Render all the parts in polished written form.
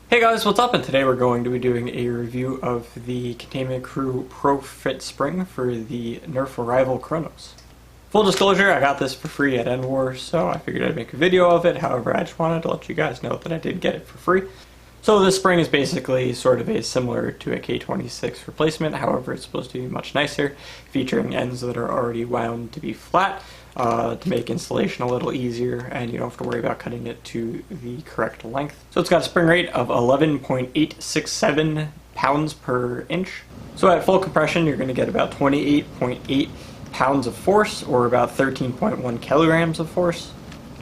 Hey guys, what's up? And today we're going to be doing a review of the Containment Crew Pro Fit spring for the Nerf rival Kronos. Full disclosure, I got this for free at NWar, so I figured I'd make a video of it. However, I just wanted to let you guys know that I did get it for free. So this spring is basically sort of similar to a K26 replacement, however it's supposed to be much nicer, featuring ends that are already wound to be flat to make installation a little easier, and you don't have to worry about cutting it to the correct length. So it's got a spring rate of 11.867 pounds per inch. So at full compression you're going to get about 28.8 pounds of force, or about 13.1 kilograms of force.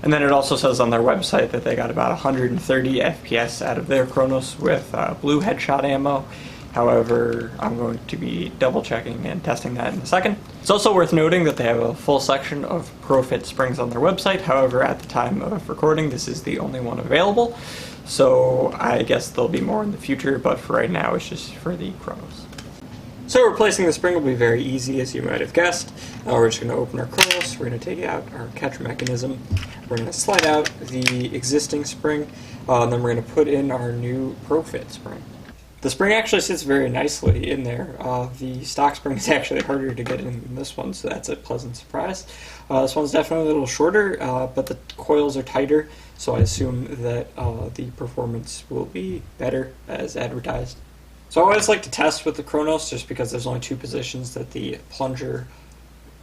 And then it also says on their website that they got about 130 FPS out of their Kronos with blue headshot ammo. However, I'm going to be double checking and testing that in a second. It's also worth noting that they have a full section of Pro Fit springs on their website. However, at the time of recording, this is the only one available. So I guess there'll be more in the future, but for right now, it's just for the Kronos. So replacing the spring will be very easy, as you might have guessed. We're just going to open our Kronos, we're going to take out our catch mechanism, we're going to slide out the existing spring, and then we're going to put in our new Pro Fit spring. The spring actually sits very nicely in there. The stock spring is actually harder to get in than this one, so that's a pleasant surprise. This one's definitely a little shorter, but the coils are tighter, so I assume that the performance will be better as advertised. So I always like to test with the Kronos just because there's only two positions that the plunger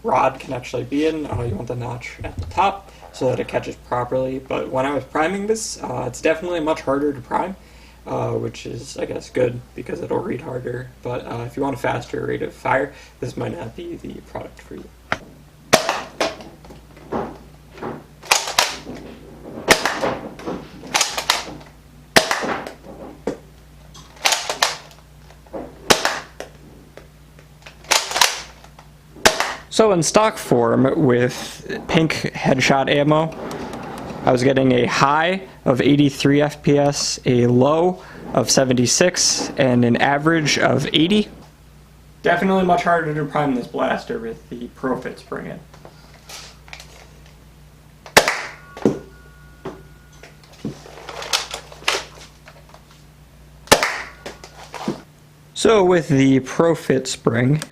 rod can actually be in. You want the notch at the top so that it catches properly, but when I was priming this, it's definitely much harder to prime, which is, I guess, good because it'll read harder, but if you want a faster rate of fire, this might not be the product for you. So in stock form with pink headshot ammo, I was getting a high of 83 FPS, a low of 76, and an average of 80. Definitely much harder to prime this blaster with the Pro Fit spring in. So with the Pro Fit spring,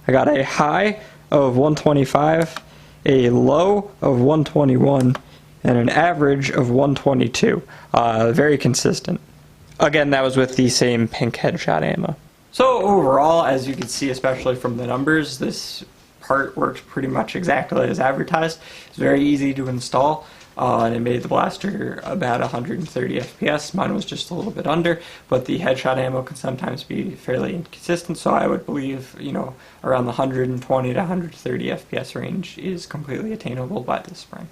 I got a high of 125, a low of 121, and an average of 122. Very consistent. Again, that was with the same pink headshot ammo. So overall, as you can see, especially from the numbers, this part works pretty much exactly as advertised. It's very easy to install. And it made the blaster about 130 FPS. Mine was just a little bit under, but the headshot ammo can sometimes be fairly inconsistent, so I would believe, around the 120 to 130 FPS range is completely attainable by this spring.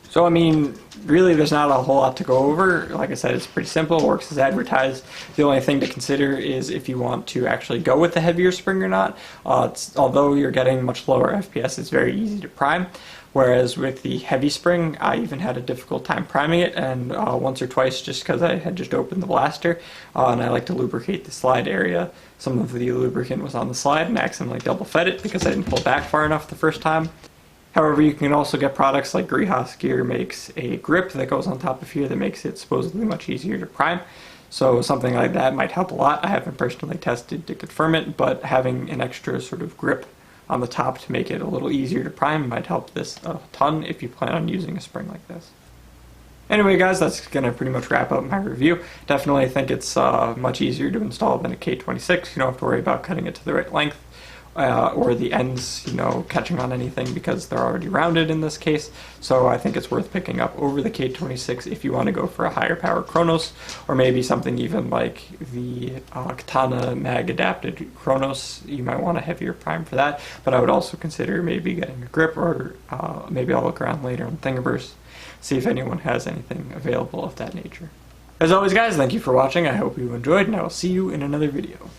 So, I mean, really there's not a whole lot to go over. Like I said, it's pretty simple, it works as advertised. The only thing to consider is if you want to actually go with the heavier spring or not. Although you're getting much lower FPS, it's very easy to prime. Whereas with the heavy spring, I even had a difficult time priming it, and once or twice just because I had just opened the blaster, and I like to lubricate the slide area. Some of the lubricant was on the slide and I accidentally double fed it because I didn't pull back far enough the first time. However, you can also get products like Greenhouse Gear makes a grip that goes on top of here that makes it supposedly much easier to prime. So something like that might help a lot. I haven't personally tested to confirm it, but having an extra sort of grip on the top to make it a little easier to prime might help this a ton if you plan on using a spring like this. Anyway guys, that's going to pretty much wrap up my review. Definitely think it's much easier to install than a K26. You don't have to worry about cutting it to the right length or the ends, catching on anything because they're already rounded in this case. So I think it's worth picking up over the K26 if you want to go for a higher power Kronos, or maybe something even like the Katana mag adapted Kronos. You might want a heavier prime for that, but I would also consider maybe getting a grip, or maybe I'll look around later on Thingiverse, see if anyone has anything available of that nature. As always guys, thank you for watching. I hope you enjoyed, and I will see you in another video.